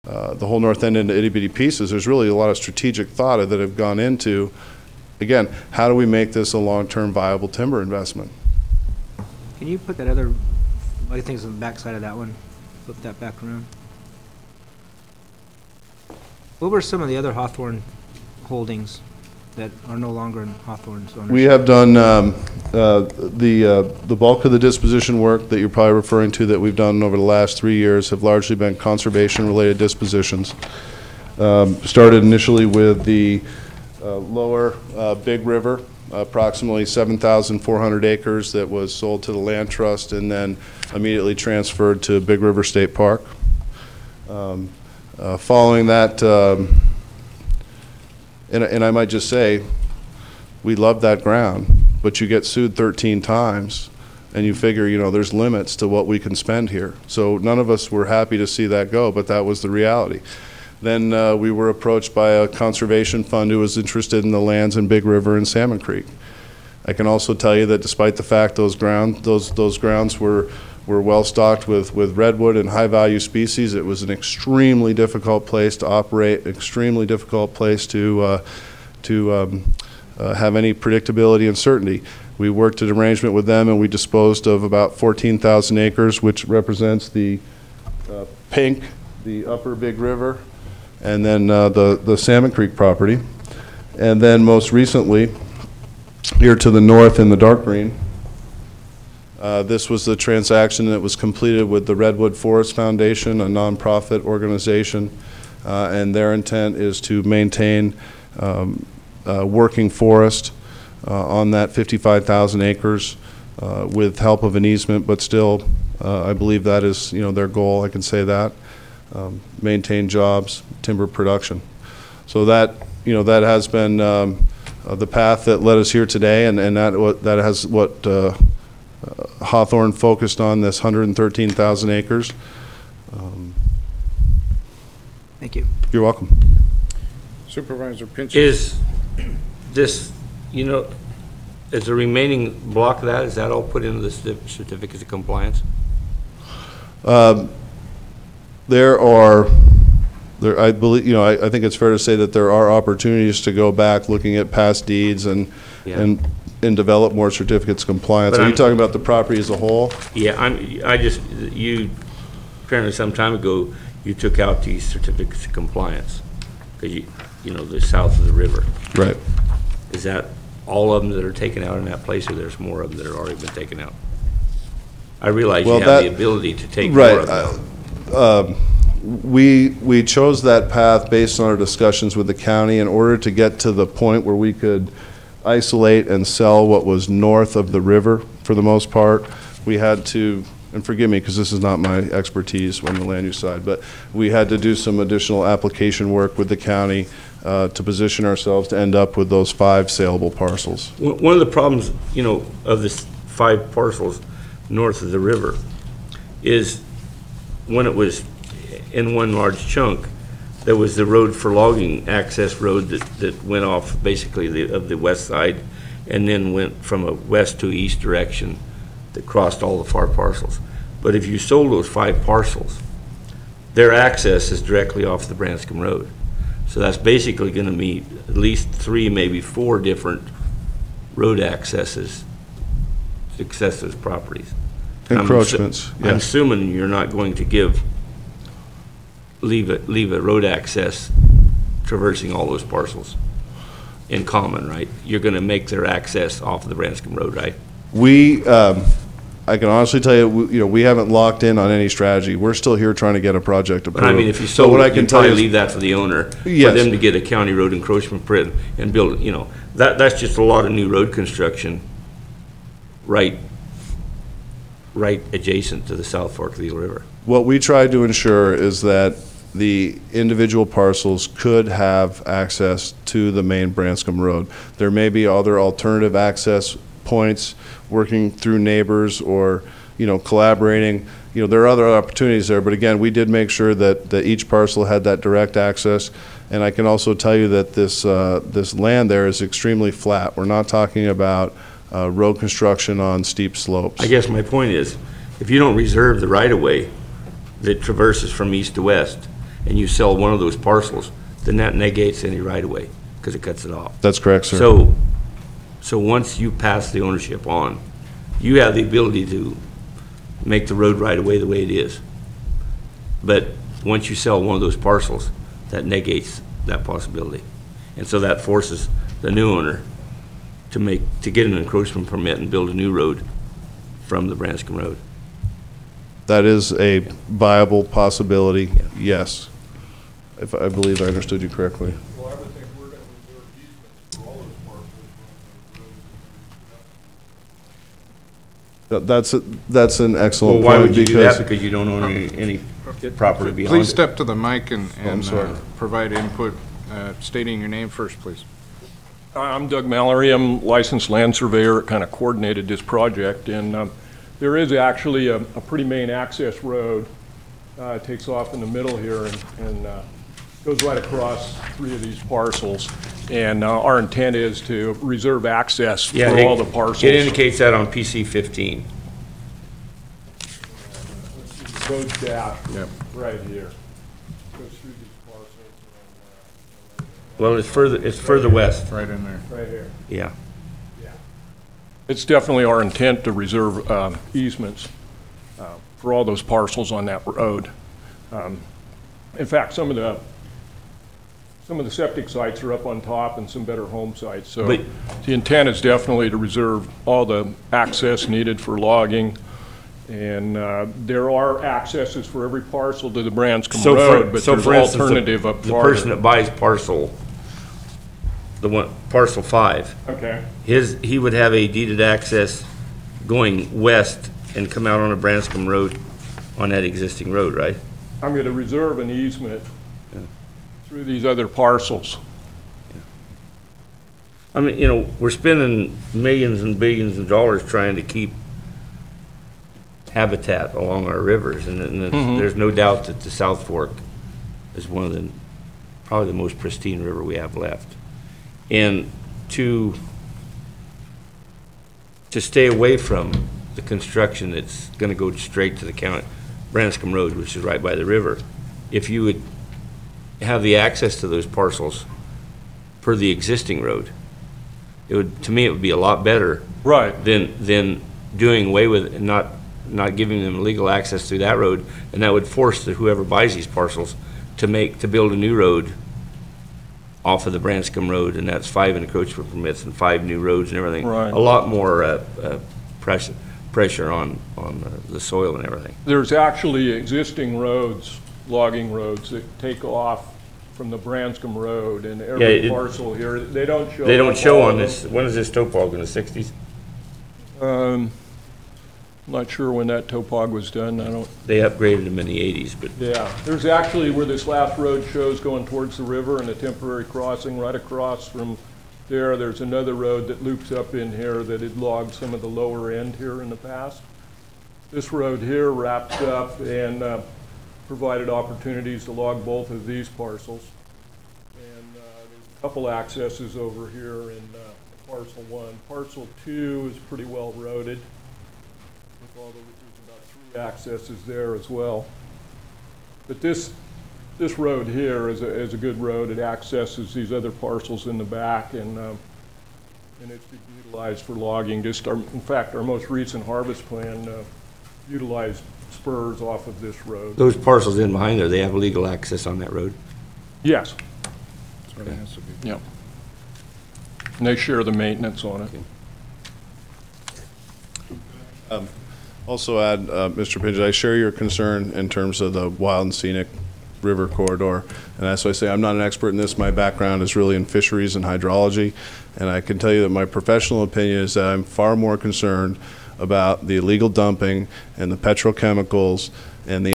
the whole north end into itty-bitty pieces, there's really a lot of strategic thought that have gone into, again, how do we make this a long-term viable timber investment? Can you put that other, I think it's on the back side of that one, flip that back around. What were some of the other Hawthorne holdings that are no longer in Hawthorne's ownership? We have done the bulk of the disposition work that you're probably referring to that we've done over the last 3 years have largely been conservation-related dispositions. Started initially with the lower Big River, approximately 7,400 acres that was sold to the Land Trust and then immediately transferred to Big River State Park. Following that, and I might just say, we love that ground, but you get sued 13 times, and you figure, you know, there's limits to what we can spend here. So none of us were happy to see that go, but that was the reality. Then we were approached by a conservation fund who was interested in the lands in Big River and Salmon Creek. I can also tell you that despite the fact those grounds were well stocked with redwood and high value species, it was an extremely difficult place to operate, extremely difficult place to have any predictability and certainty. We worked an arrangement with them and we disposed of about 14,000 acres, which represents the pink, the upper Big River, and then the Salmon Creek property. And then most recently, here to the north in the dark green, this was the transaction that was completed with the Redwood Forest Foundation, a nonprofit organization, and their intent is to maintain working forest on that 55,000 acres with help of an easement, but still, I believe that is, you know, their goal. I can say that. Maintain jobs, timber production. So that, you know, that has been the path that led us here today, and that has what Hawthorne focused on, this 113,000 acres. Thank you. You're welcome. Supervisor Pinch. Is this, you know, is the remaining block of that, is that all put into the certificates of compliance? I believe, you know, I think it's fair to say that there are opportunities to go back looking at past deeds and develop more certificates of compliance. Are you talking about the property as a whole? Yeah, you apparently some time ago you took out these certificates of compliance because you know, they're south of the river. Right. Is that all of them that are taken out in that place, or there's more of them that have already been taken out? I realize you have the ability to take more of them. We chose that path based on our discussions with the county in order to get to the point where we could isolate and sell what was north of the river. For the most part, we had to, and forgive me because this is not my expertise on the land use side, but we had to do some additional application work with the county to position ourselves to end up with those 5 saleable parcels. One of the problems, you know, of the 5 parcels north of the river is when it was in one large chunk, there was the road for logging access road that went off basically of the west side and then went from a west to east direction that crossed all the far parcels. But if you sold those 5 parcels, their access is directly off the Branscombe Road. So that's basically going to be at least 3, maybe 4 different road accesses to access those properties. Encroachments. I'm assuming you're not going to leave a road access traversing all those parcels in common, right? You're going to make their access off of the Branscombe Road, right? I can honestly tell you, we haven't locked in on any strategy. We're still here trying to get a project approved. But I mean, if you sold it, you'd probably leave that for the owner, for them to get a county road encroachment permit and build, you know, that's just a lot of new road construction right adjacent to the South Fork of the Eel River. What we tried to ensure is that the individual parcels could have access to the main Branscombe Road. There may be other alternative access points, working through neighbors or, collaborating. There are other opportunities there, but again, we did make sure that each parcel had that direct access. And I can also tell you that this land there is extremely flat. We're not talking about road construction on steep slopes. I guess my point is, if you don't reserve the right-of-way that traverses from east to west, and you sell one of those parcels, then that negates any right-of-way, because it cuts it off. That's correct, sir. So once you pass the ownership on, you have the ability to make the road right-of-way the way it is. But once you sell one of those parcels, that negates that possibility. And so that forces the new owner to get an encroachment permit and build a new road from the Branscombe Road. That is a viable possibility, yes. If I believe I understood you correctly. Well, I would think we're going to reserve easements for all those parcels. That's an excellent Well, point. why would you do that? because Because you don't own any property beyond Please it. step to the mic and sorry. provide input, stating your name first, please. I'm Doug Mallory. I'm licensed land surveyor. Kind of coordinated this project, and there is actually a pretty main access road. It takes off in the middle here and goes right across 3 of these parcels. And our intent is to reserve access for all the parcels. It indicates that on PC 15. Road dash Yep. right here. Goes through these parcels Well, it's further west. Right in there. right here. Yeah. It's definitely our intent to reserve easements for all those parcels on that road. In fact, some of the septic sites are up on top and some better home sites. So But- the intent is definitely to reserve all the access needed for logging. And there are accesses for every parcel to the Branscombe Road, but there's alternative up the farther. person that buys parcel 5, Okay. he would have a deeded access going west and come out on a Branscombe Road on that existing road, right? I'm going to reserve an easement through these other parcels. I mean, we're spending millions and billions of dollars trying to keep habitat along our rivers, and there's no doubt that the South Fork is probably the most pristine river we have left. And to stay away from the construction that's going to go straight to the Branscombe Road, which is right by the river, if you would have the access to those parcels per the existing road, to me, it would be a lot better Right. than doing away with it and not giving them legal access through that road, and that would force whoever buys these parcels to build a new road off of the Branscombe Road, and that's 5 encroachment permits and 5 new roads and everything. Right. A lot more pressure on the soil and everything. There's actually existing roads, logging roads, that take off from the Branscombe Road, and every parcel here, they don't show. They don't up show all on of this. When is this topog, in the 60s? them. Not sure when that topog was done. I don't. They upgraded them in the 80s, but Yeah, there's actually where this last road shows going towards the river and a temporary crossing right across from there. There's another road that loops up in here that had logged some of the lower end here in the past. This road here wraps up and provided opportunities to log both of these parcels. And there's a couple accesses over here in parcel 1. Parcel 2 is pretty well roaded. There's about 3 accesses there as well. But this road here is a good road. It accesses these other parcels in the back, and it's been utilized for logging. In fact, our most recent harvest plan utilized spurs off of this road. those parcels in behind there, they have legal access on that road. Yes. That's what it has to be. Yep. And they share the maintenance on it. Also add, Mr. Pidgeot, I share your concern in terms of the wild and scenic river corridor. And that's why I say I'm not an expert in this. My background is really in fisheries and hydrology. And I can tell you that my professional opinion is that I'm far more concerned about the illegal dumping and the petrochemicals and the